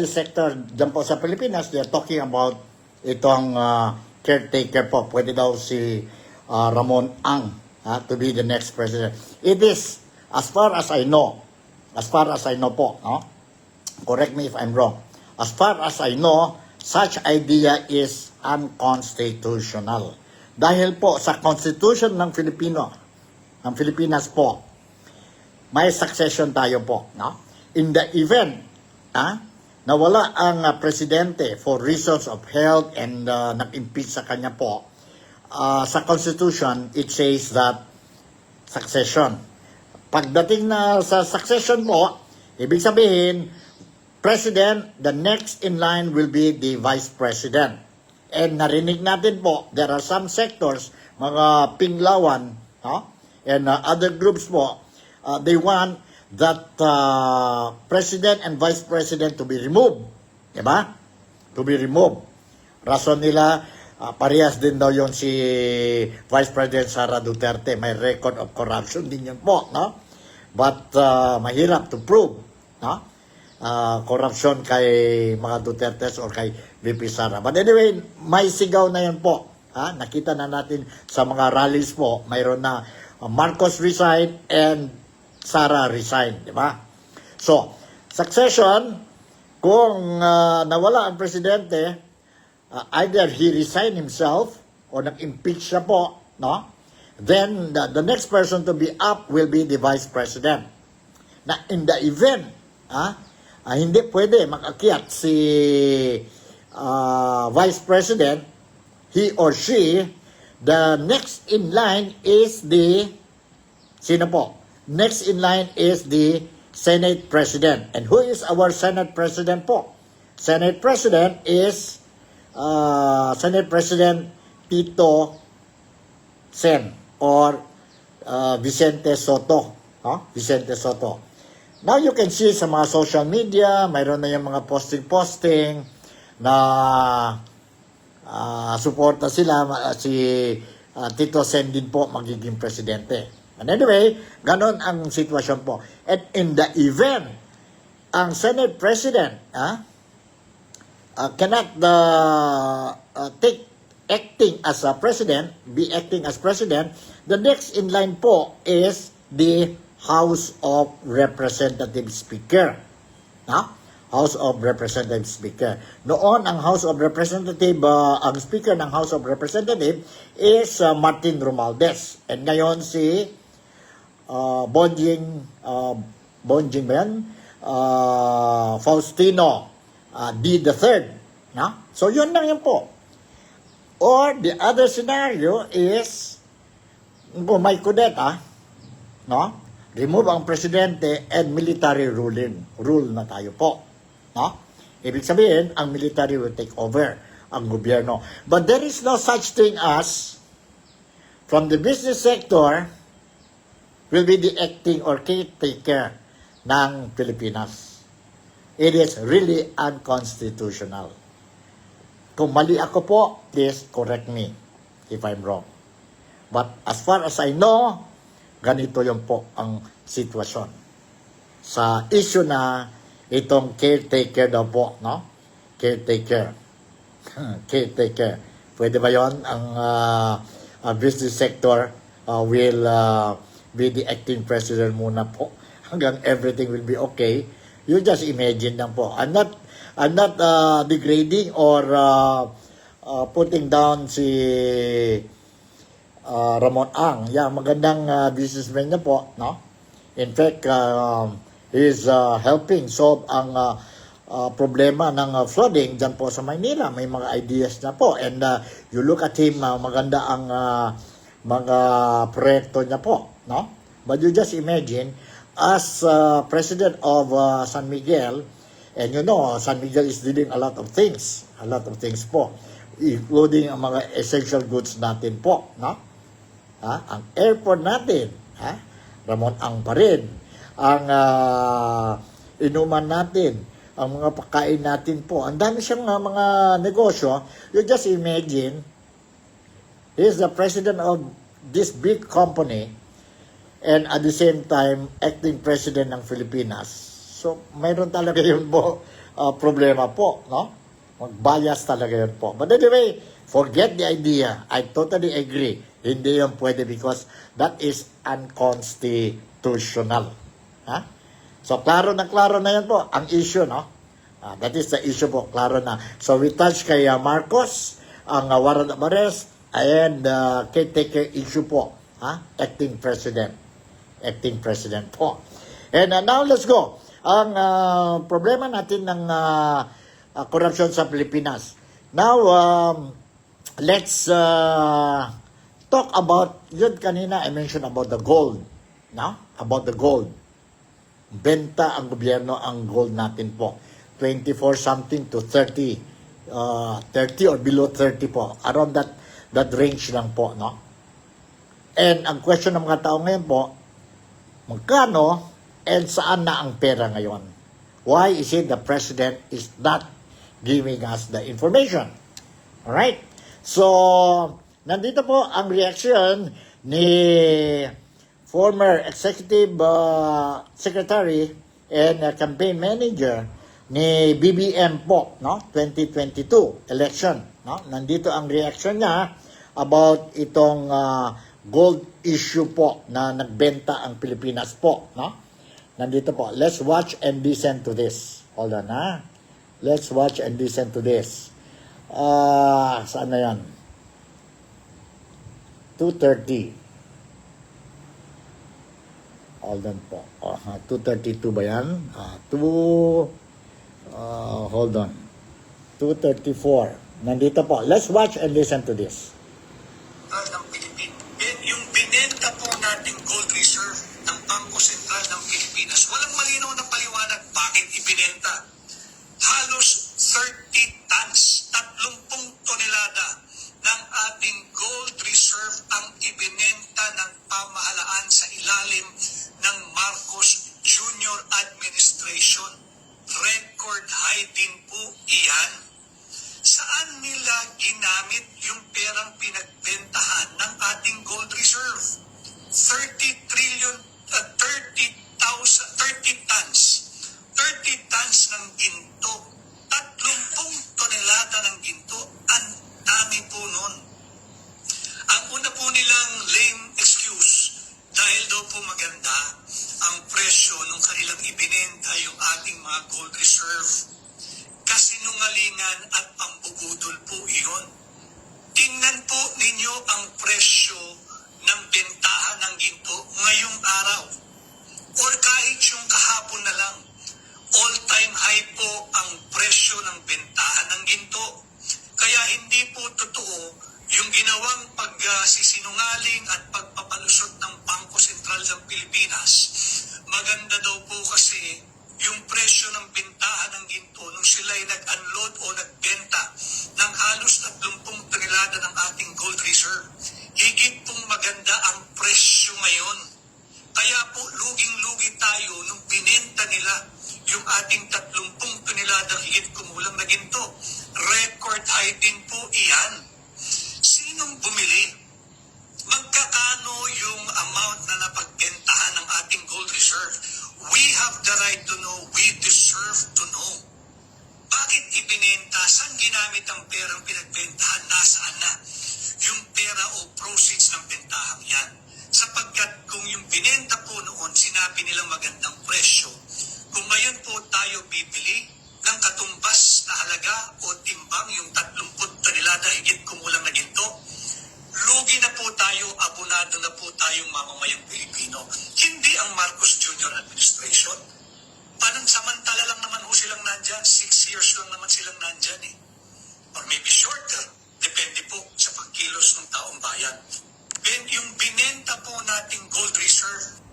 sector dyan po sa Pilipinas, they're talking about itong caretaker po. Pwede daw si Ramon Ang to be the next president. It is, as far as I know po, no? Correct me if I'm wrong. As far as I know, such idea is unconstitutional. Dahil po sa Constitution ng Pilipinas po, may succession tayo po, no? In the event na wala ang presidente for reasons of health and nag-impeach sa kanya po, sa Constitution, it says that succession. Pagdating na sa succession po, ibig sabihin, President, the next in line will be the Vice President. And narinig natin po, there are some sectors, mga Pinglawan, and other groups po, they want that President and Vice President to be removed. Diba? To be removed. Rason nila, parehas din daw yon si Vice President Sara Duterte. May record of corruption din yun po, no? But mahirap to prove, no? Corruption kay mga Dutertes or kay VP Sara. But anyway, may sigaw na yun po. Nakita na natin sa mga rallies po, mayroon na Marcos resign and Sara resign, di ba? So, succession, kung nawala ang presidente, either he resigned himself or nag-impeach siya po, no? Then the next person to be up will be the Vice President. Na in the event, hindi pwede mag-akyat si Vice President, he or she, the next in line is the, sino po? Next in line is the Senate President. And who is our Senate President po? Senate President is Senate President Tito Sen or Vicente Soto. Vicente Soto. Now you can see sa mga social media, mayroon na yung mga posting na suporta sila, si Tito Sen din po magiging presidente. And anyway, ganon ang sitwasyon po. And in the event, ang Senate President cannot acting as a president, be acting as president, the next in line po is the House of Representative Speaker. House of Representative Speaker. Noon, ang House of Representative, ang Speaker ng House of Representative is Martin Romualdez. And ngayon si Bonjing ba yan? Faustino D. III. So yun lang yun po. Or the other scenario is kung may kudeta, remove ang presidente and military rule na tayo po. Ibig sabihin, ang military will take over ang gobyerno. But there is no such thing as from the business sector will be the acting or caretaker ng Pilipinas. It is really unconstitutional. Kung mali ako po, please correct me if I'm wrong. But as far as I know, ganito yung po ang sitwasyon. Sa issue na itong caretaker daw po, Caretaker. Caretaker. Pwede ba yon? Ang business sector will be the acting president muna po hanggang everything will be okay. You just imagine lang po. I'm not degrading or putting down si Ramon Ang. Yeah, magandang businessman niya po, In fact, is helping solve ang problema ng flooding dyan po sa Maynila. May mga ideas na po. And you look at him, maganda ang mga proyekto niya po, But you just imagine, as president of San Miguel, and you know, San Miguel is doing a lot of things po, including ang mga essential goods natin po, Ang airport natin, Ramon Ang pa rin. Ang inuman natin, ang mga pagkain natin po. Ang dami siyang mga negosyo. You just imagine, he is the president of this big company and at the same time, acting president ng Pilipinas. So, mayroon talaga yun po, problema po, Mag-bias talaga yun po. But anyway, forget the idea. I totally agree. Hindi yun pwede because that is unconstitutional. So, klaro na yan po, ang issue, that is the issue po, klaro na. So, we touch kay Marcos, ang warrant of arrest, and caretaker issue po, acting president po. And now, let's go. Ang problema natin ng corruption sa Pilipinas. Now, let's talk about, yun kanina, I mentioned about the gold, about the gold. Benta ang gobyerno ang gold natin po. 24 something to 30. 30 or below 30 po. Around that range lang po, And ang question ng mga tao ngayon po, magkano and saan na ang pera ngayon? Why is it the president is not giving us the information? Alright? So, nandito po ang reaction ni former executive secretary and campaign manager ni BBM po, 2022 election, Nandito ang reaction niya about itong gold issue po na nagbenta ang Pilipinas po, Nandito po. Let's watch and listen to this. Hold on, Let's watch and listen to this. Saan na yan? 2:30. Hold on po. 2:32 ba yan? Hold on. 2:34. Nandito po. Let's watch and listen to this. Ng Pilipinas. Yung binenta po nating gold reserve ng Bangko Pilipinas. Walang malinaw na paliwanag bakit ibinenta. Halos 30 tons, 30 tonelada ng ating gold reserve ang ibinenta ng pamahalaan sa ilalim ng Marcos Jr. Administration. Record high din po iyan. Saan nila ginamit yung perang pinagbentahan ng ating gold reserve? 30 tons. 30 tons ng ginto. 30 tonelada ng ginto. Ang dami po nun. Ang una po nilang lame excuse, dahil daw po maganda ang presyo nung kanilang ibinenta yung ating mga gold reserve. Kasinungalingan at pambubudol po iyon. Tingnan po ninyo ang presyo ng bentahan ng ginto ngayong araw. Or kahit yung kahapon na lang, all-time high po ang presyo ng bentahan ng ginto. Kaya hindi po totoo yung ginawang pagsisinungaling at pagpapalusot ng Bangko Sentral ng Pilipinas. Maganda daw po kasi yung presyo ng bentahan ng ginto nung sila'y nag-unload o nagbenta ng halos 30 tonelada ng ating gold reserve. Higit pong maganda ang presyo ngayon. Kaya po luging-lugi tayo nung binenta nila yung ating 30 tonelada higit kumulang na ginto. Record high din po iyan. Sinong bumili? Magkakano yung amount na napagbentahan ng ating gold reserve? We have the right to know. We deserve to know. Bakit ibinenta? Saan ginamit ang perang pinagbentahan? Nasaan na? Yung pera o proceeds ng bentahan yan. Sapagkat kung yung binenta po noon, sinabi nilang magandang presyo, kung ngayon po tayo bibili ng katumbas na halaga o timbang yung 30 tonelada higit kumulang na ginto, lugi na po tayo, abonado na po tayong mamamayang Pilipino. Hindi ang Marcos Jr. Administration. Panansamantala lang naman ho silang nandyan. 6 years lang naman silang nandyan eh. Or maybe shorter. Depende po sa pagkilos ng taong bayan. And yung binenta po nating gold reserve,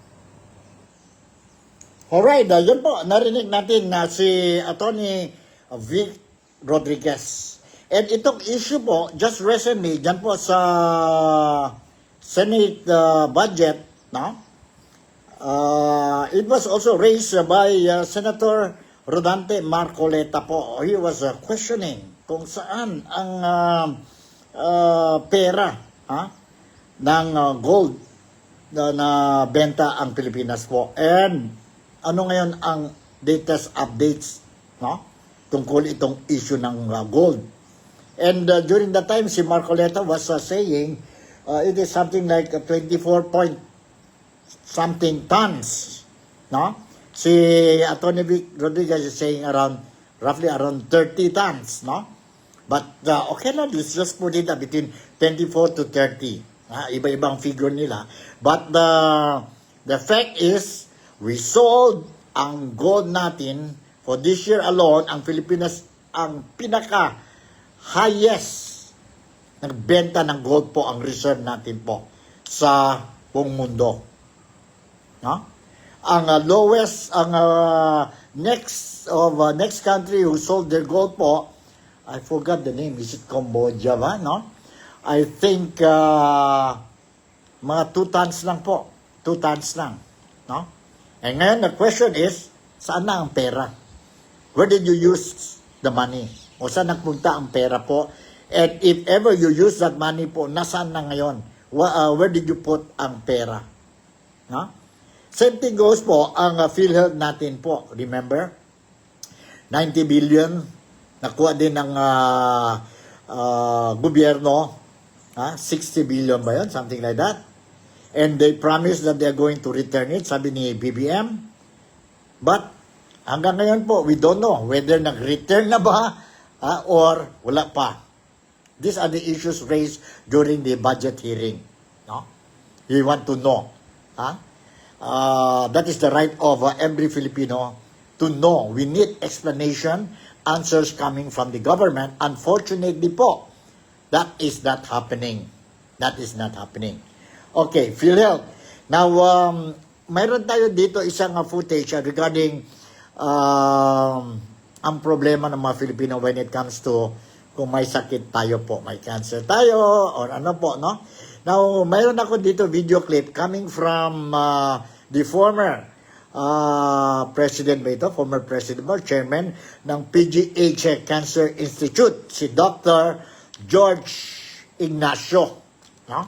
Alright, yun po, narinig natin na si Atty. Vic Rodriguez. And itong issue po, just recently, dyan po sa Senate budget, no? It was also raised by Senator Rodante Marcoleta po. He was questioning kung saan ang pera ng gold na benta ang Pilipinas po. And ano ngayon ang latest updates, no? Tungkol itong issue ng gold. And during that time, si Marcoleta was saying it is something like 24 point something tons, no? Si Atty. Vic Rodriguez is saying roughly around 30 tons, no? But okay lang, let's just put it between 24 to 30. Iba-ibang figure nila. But the fact is, we sold ang gold natin for this year alone. Ang Pilipinas ang pinaka-highest nagbenta ng gold po, ang reserve natin po sa buong mundo. No? Ang lowest, ang next country who sold their gold po, I forgot the name. Is it Cambodia ba? No? I think mga 2 tons lang po. 2 tons lang. No? And ngayon, the question is, saan na ang pera? Where did you use the money? O saan nagpunta ang pera po? And if ever you use that money po, nasaan na ngayon? Where did you put ang pera? No? Same thing goes po, ang PhilHealth natin po. Remember? 90 billion. Nakuha din ng gobyerno. 60 billion ba yun? Something like that. And they promised that they're going to return it, sabi ni BBM. But hanggang ngayon po, we don't know whether nag-return na ba or wala pa. These are the issues raised during the budget hearing. No? We want to know. That is the right of every Filipino to know. We need explanation, answers coming from the government. Unfortunately po, that is not happening. That is not happening. Okay, PhilHealth. Now, mayroon tayo dito isang footage regarding ang problema ng mga Filipino when it comes to kung may sakit tayo po, may cancer tayo, or ano po, no? Now, mayroon ako dito video clip coming from the former president ba ito? Former president or chairman ng PGH Cancer Institute, si Dr. George Ignacio. No?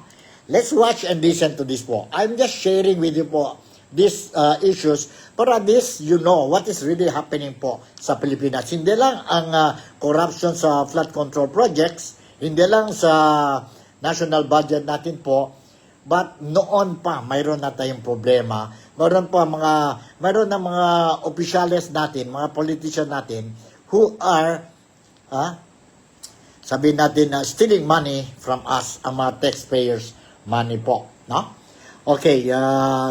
Let's watch and listen to this po. I'm just sharing with you po these issues para this you know what is really happening po sa Pilipinas. Hindi lang ang corruption sa flood control projects, hindi lang sa national budget natin po, but noon pa mayroon na tayong problema. Mayroon na mga opisyales natin, mga politician natin who are sabihin natin na stealing money from us, ang mga taxpayers money po, no? Okay,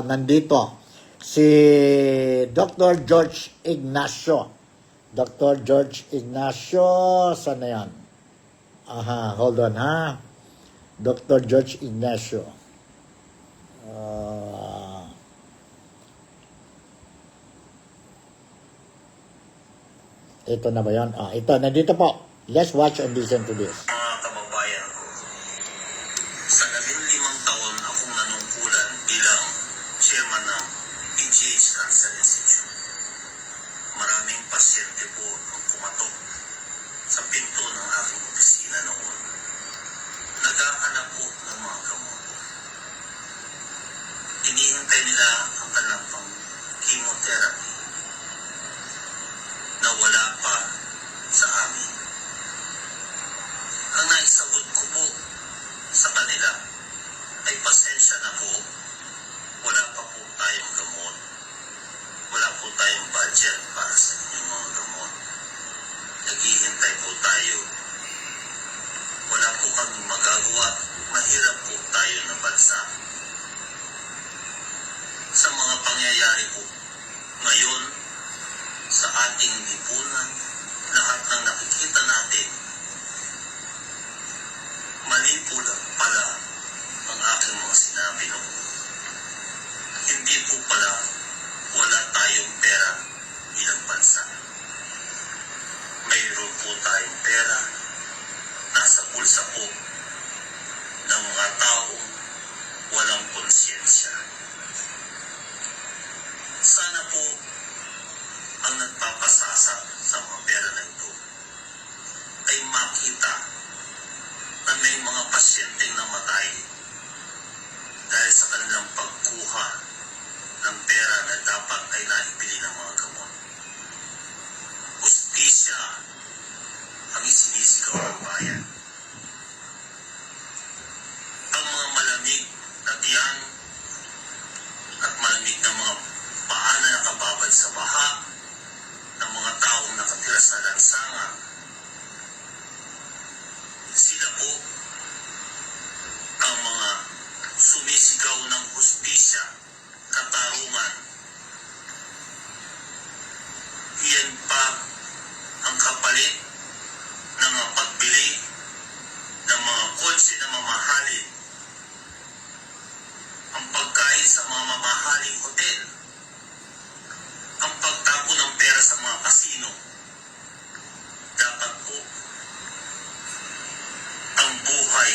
nandito si Dr. George Ignacio. Dr. George Ignacio, saan na yan? Aha, hold on ha. Dr. George Ignacio. Ito na ba yan? Ito, nandito po. Let's watch and listen to this. Mga kababayan ko, sa 15 taon akong nanungkulan bilang chairman ng PGH Cancer Institute. Maraming pasyente po ang pumatok sa pinto ng aking opisina noon. Naghahanap po ng mga gamot. Hinihintay nila ang kanilang chemotherapy na wala pa sa amin. Ang naisagot ko po sa kanila ay pasensya na po, wala pa po tayong gamot, wala po tayong budget para sa inyong mga gamot. Naghihintay po tayo. Wala po kaming magagawa, mahirap po tayo na bansa. Sa mga pangyayari po ngayon sa ating lipunan, lahat ng nakikita natin, mali po lang pala ang aking mga sinabi noon. Hindi po pala wala tayong pera bilang bansa. Mayroon po tayong pera, nasa pulsa po ng mga taong walang konsyensya. Sana po ang nagpapasasa sa mga pera na ito ay makita na may mga pasyenteng namatay dahil sa kanilang pagkuha ng pera na dapat ay naibili ng mga gamot. Hustisya ang isinisigaw ng bayan. Ang mga malamig na tiyan at malamig na mga paa na nakababad sa baha ng mga taong nakatira sa lansangan, sila po ang mga sumisigaw ng hustisya, katarungan. Iyan pa ang kapalit ng mga pagbili ng mga kotse na mamahalin, ang pagkain sa mga mamahaling hotel, ang pagtapo ng pera sa mga kasino. Dapat po ang buhay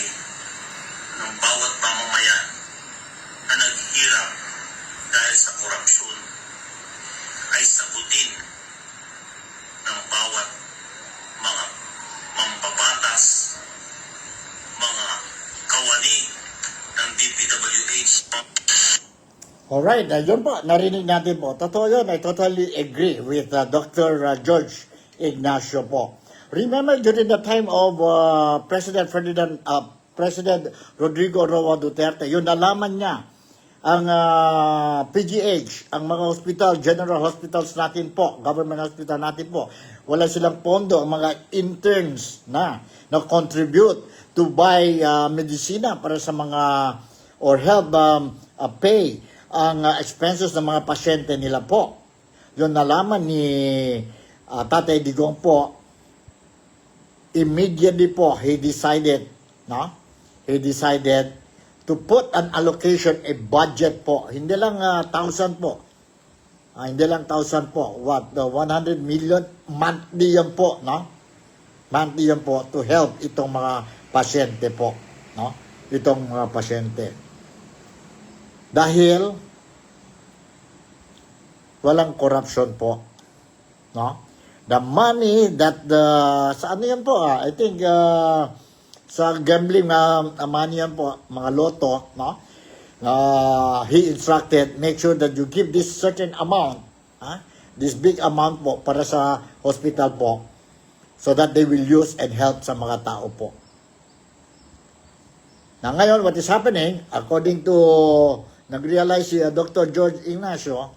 ng bawat mamamayan na naghihirap dahil sa korupsyon ay sagutin ng bawat mga mambabatas, mga kawani ng DPWH. Alright, yun po, narinig natin po. Totoo yun, I totally agree with Dr. George Ignacio po. Remember during the time of President Rodrigo Roa Duterte, yun nalaman niya ang PGH, ang mga hospital, general hospitals natin po, government hospital natin po, wala silang pondo, ang mga interns na contribute to buy medicina para sa mga or help pay ang expenses ng mga pasyente nila po. Yun nalaman ni Tatay Digong po, immediately po he decided to put an allocation, a budget po. Hindi lang 1,000 po. Hindi lang 1,000 po. What? The 100 million monthly yan po, no? Monthly yan po to help itong mga pasyente po, no? Itong mga pasyente. Dahil walang corruption po, no? The money that sa ano yan po, I think sa gambling money yan po, mga loto, no? He instructed, make sure that you give this certain amount, this big amount po para sa hospital po, so that they will use and help sa mga tao po. Na ngayon, what is happening, according to, nag-realize si Dr. George Ignacio,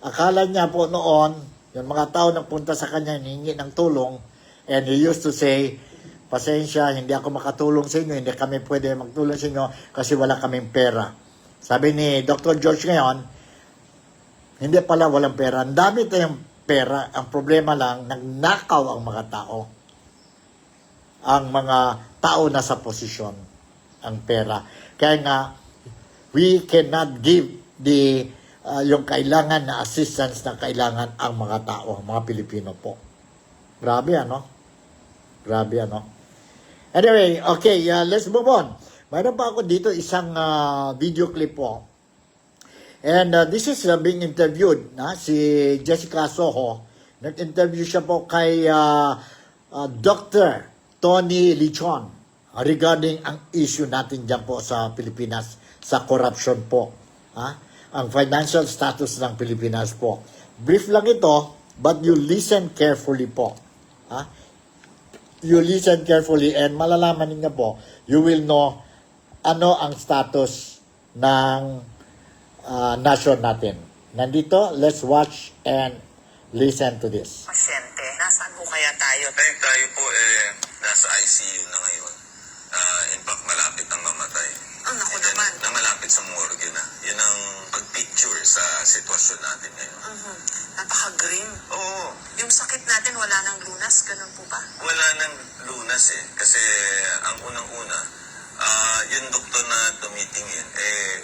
akala niya po noon, yung mga tao nagpunta sa kanya, hiningi ng tulong, and he used to say, pasensya, hindi ako makatulong sa inyo, hindi kami pwede magtulong sa inyo kasi wala kaming pera. Sabi ni Dr. George ngayon, hindi pala walang pera. Ang dami tayong pera. Ang problema lang, nagnakaw ang mga tao. Ang mga tao na sa posisyon, ang pera. Kaya nga, we cannot give yung kailangan na assistance na kailangan ang mga tao, mga Pilipino po. Grabe, ano? Grabe, ano? Anyway, okay, let's move on. Mayroon pa ako dito isang video clip po. And this is being interviewed, si Jessica Soho. Nag-interview siya po kay Dr. Tony Lichon regarding ang issue natin dyan po sa Pilipinas, sa corruption po. Ang financial status ng Pilipinas po. Brief lang ito, but you listen carefully po. You listen carefully and malalaman niyo po, you will know ano ang status ng nation natin. Nandito, let's watch and listen to this. Pasyente, nasaan po kaya tayo? Tayo po nasa ICU na ngayon. In fact, malapit ang mamatay. Ang naku And then, naman. na malapit sa morgue na. Yun ang pag-picture sa sitwasyon natin ngayon. Napaka-grim. Oo. Yung sakit natin wala nang lunas, ganun po ba? Wala nang lunas kasi ang unang-una, yung doktor na tumitingin,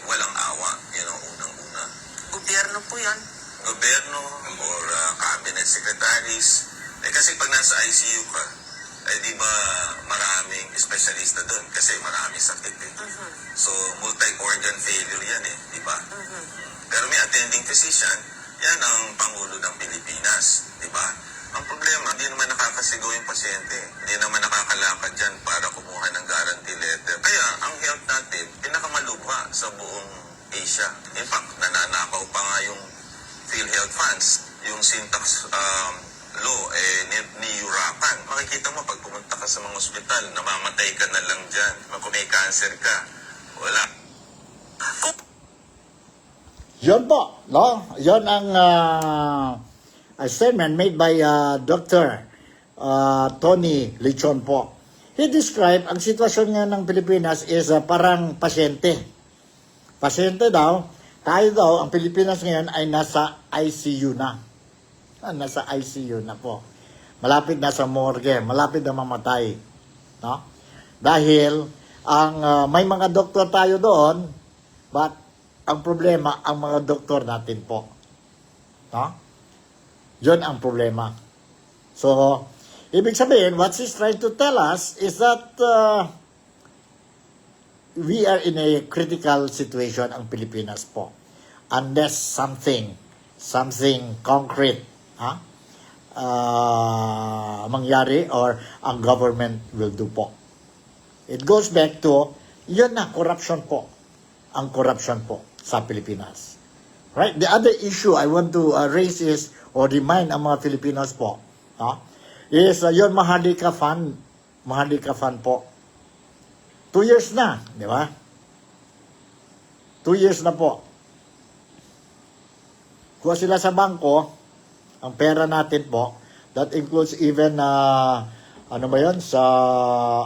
walang awa. Yun ang unang-una. Gobyerno po yan. Gobyerno or cabinet secretaries. Kasi pag nasa ICU ka, di ba maraming espesyalista doon kasi maraming sakit So, multi-organ failure yan di ba? Pero may attending physician, yan ang Pangulo ng Pilipinas, di ba? Ang problema, hindi naman nakakasigaw yung pasyente. Hindi naman nakakalakad dyan para kumuha ng guarantee letter. Kaya, ang health natin, pinakamalubha sa buong Asia. In fact, nananakaw pa nga yung PhilHealth funds, yung syntax law, niyurapan. Makikita mo, pag pumunta ka sa mga ospital, namamatay ka na lang dyan. Kung may cancer ka, wala. Yun po, no? Yun ang a statement made by Dr. Tony Lichon po. He described ang sitwasyon nga ng Pilipinas is parang pasyente. Pasyente daw, tayo daw, ang Pilipinas ngayon ay nasa ICU na. Nasa ICU na po. Malapit na sa morgue, malapit na mamatay. No? Dahil ang may mga doktor tayo doon, but ang problema, ang mga doktor natin po. No? Yun ang problema. So, ibig sabihin, what he's trying to tell us is that we are in a critical situation ang Pilipinas po. Unless something concrete mangyari or ang government will do po. It goes back to, yun na, corruption po. Ang corruption po sa Pilipinas. Right? The other issue I want to raise is, or remind ang mga Filipinos po, is yun Mahadika Fund. Mahadika Fund po. 2 years na, di ba? 2 years na po. Kuha sila sa bangko, ang pera natin po, that includes even, ano ba yun, sa,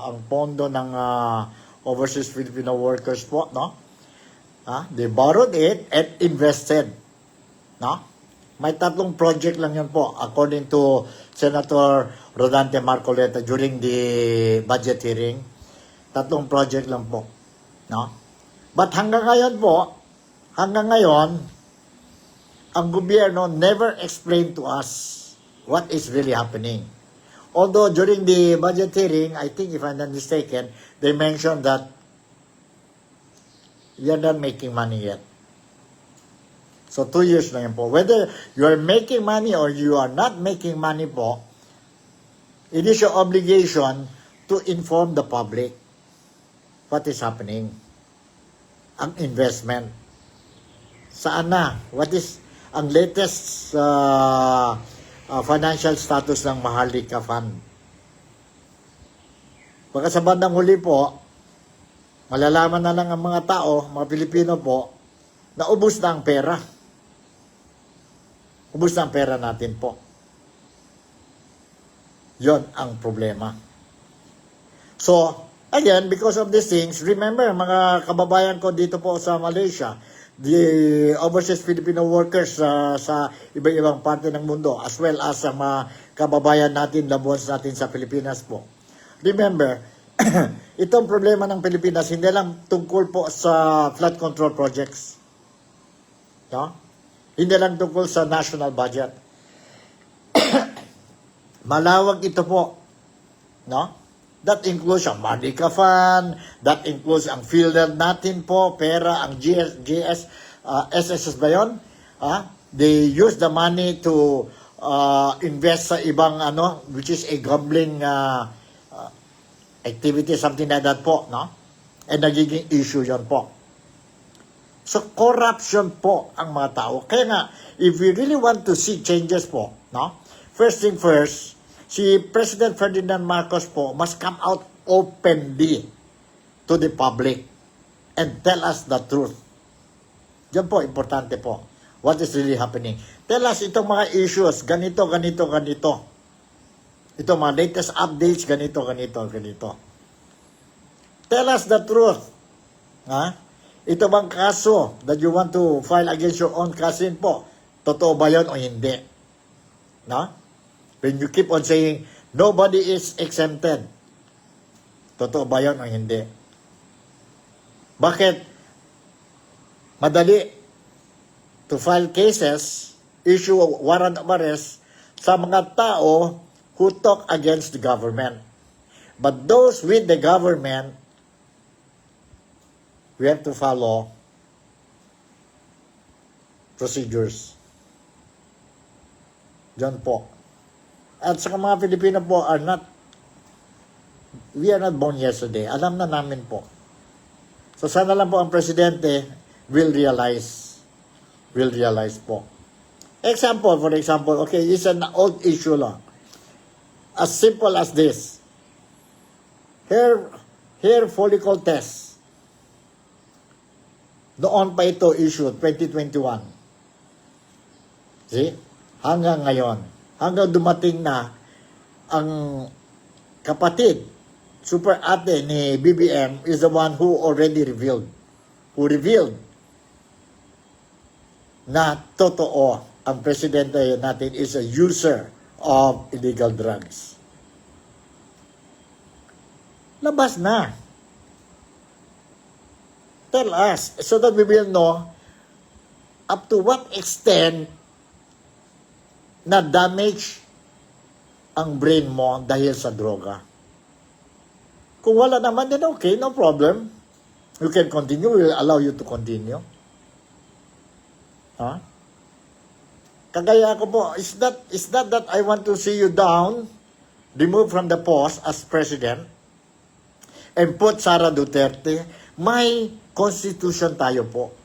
ang pondo ng overseas Filipino workers po, no? They borrowed it and invested, no? May 3 project lang yun po, according to Senator Rodante Marcoleta during the budget hearing. 3 project lang po, no? But hanggang ngayon, ang gobyerno never explained to us what is really happening. Although during the budget hearing, I think if I'm not mistaken, they mentioned that you're not making money yet. So 2 years na yun po. Whether you are making money or you are not making money po, it is your obligation to inform the public what is happening. Ang investment. Saan na? What is ang latest financial status ng Maharlika Fund? Baka sa bandang huli po, malalaman na lang ang mga tao, mga Pilipino po, na ubos na ang pera. Ubos na ang pera natin po. Yon ang problema. So, again, because of these things, remember, mga kababayan ko dito po sa Malaysia, the overseas Filipino workers sa iba-ibang parte ng mundo, as well as sa mga kababayan natin, loved ones natin sa Pilipinas po. Remember, itong problema ng Pilipinas, hindi lang tungkol po sa flood control projects. No? Hindi lang tungkol sa national budget. Malawag ito po. No? That includes ang Maharlika Fund, that includes ang PhilHealth natin po, pera, ang SSS ba yun? They use the money to invest sa ibang which is a gambling activity, something like that po, no? And nagiging issue yon po. So, corruption po ang mga tao. Kaya nga, if we really want to see changes po, no? First thing first, si President Ferdinand Marcos po must come out openly to the public and tell us the truth. Yan po, importante po. What is really happening? Tell us itong mga issues, ganito. Ito mga latest updates, ganito. Tell us the truth. Ito bang kaso that you want to file against your own cousin po? Totoo ba yun o hindi? No? When you keep on saying, nobody is exempted. Totoo ba yun o hindi? Bakit madali to file cases, issue warrant of arrest sa mga tao who talk against the government? But those with the government, we have to follow procedures. Diyan po. At sa mga Pilipino po we are not born yesterday. Alam na namin po. So sana lang po ang Presidente will realize po. For example, okay, it's an old issue lang. As simple as this. Hair follicle test. Noon pa ito issued, 2021. See? Hanggang ngayon. Hanggang dumating na ang kapatid, super ate ni BBM is the one who already revealed na totoo ang presidente natin is a user of illegal drugs. Labas na. Tell us so that we will know up to what extent na damage ang brain mo dahil sa droga. Kung wala naman, then okay, no problem. You can continue, we will allow you to continue. Kagaya ako po, it's not that I want to see you down, removed from the post as president, and put Sara Duterte. May constitution tayo po.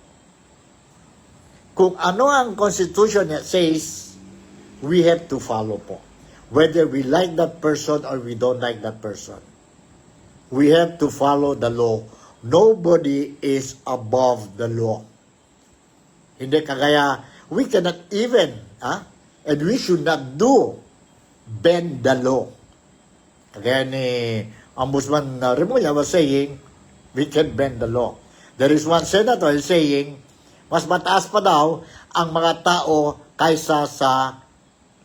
Kung ano ang constitution says, we have to follow po. Whether we like that person or we don't like that person. We have to follow the law. Nobody is above the law. Hindi kagaya, we cannot even, and we should not bend the law. Kagaya ni Ombudsman Remulla was saying, we can bend the law. There is one senator saying, mas mataas pa daw ang mga tao kaysa sa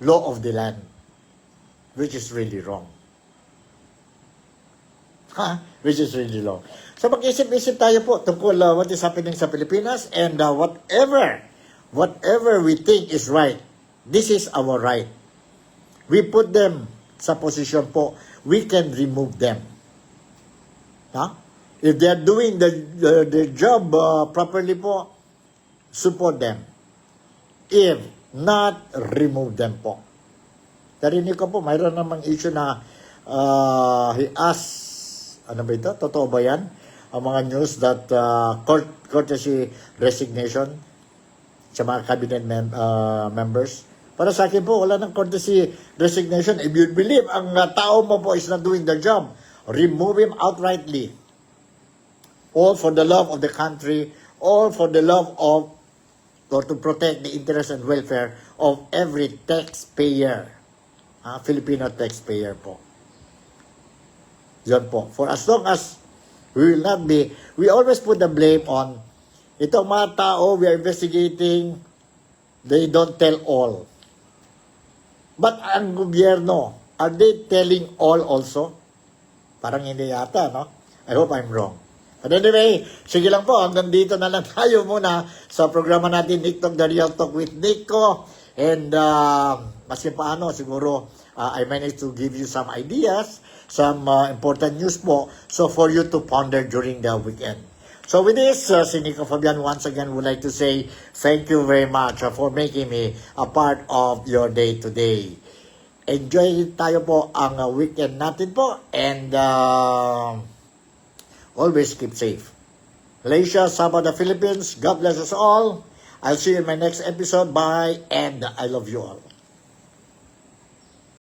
law of the land, which is really wrong. Which is really wrong. So mag-isip-isip tayo po tungkol what is happening sa Pilipinas and whatever we think is right, this is our right. We put them sa posisyon po, we can remove them. If they are doing the job properly po, support them. If not, remove them po. Narinig ko po, mayroon namang issue na he asked, ano ba ito? Totoo ba yan? Ang mga news that courtesy resignation sa mga cabinet members. Para sa akin po, wala ng courtesy resignation. If you believe ang tao mo po is not doing the job, remove him outrightly. All for the love of the country, all for the love of, or to protect the interest and welfare of every taxpayer. Filipino taxpayer po. Yan po. For as long as we will not be, we always put the blame on itong mga tao we are investigating, they don't tell all. But ang gobyerno, are they telling all also? Parang hindi yata, no? I hope I'm wrong. But anyway, sige lang po, hanggang dito na lang tayo muna sa programa natin, TikTok, The Real Talk with Nico. And maski paano, siguro, I managed to give you some ideas, some important news po, so for you to ponder during the weekend. So with this, si Nico Fabian once again would like to say thank you very much for making me a part of your day today. Enjoy tayo po ang weekend natin po and always keep safe. Malaysia, Sabah, the Philippines, God bless us all. I'll see you in my next episode. Bye and I love you all.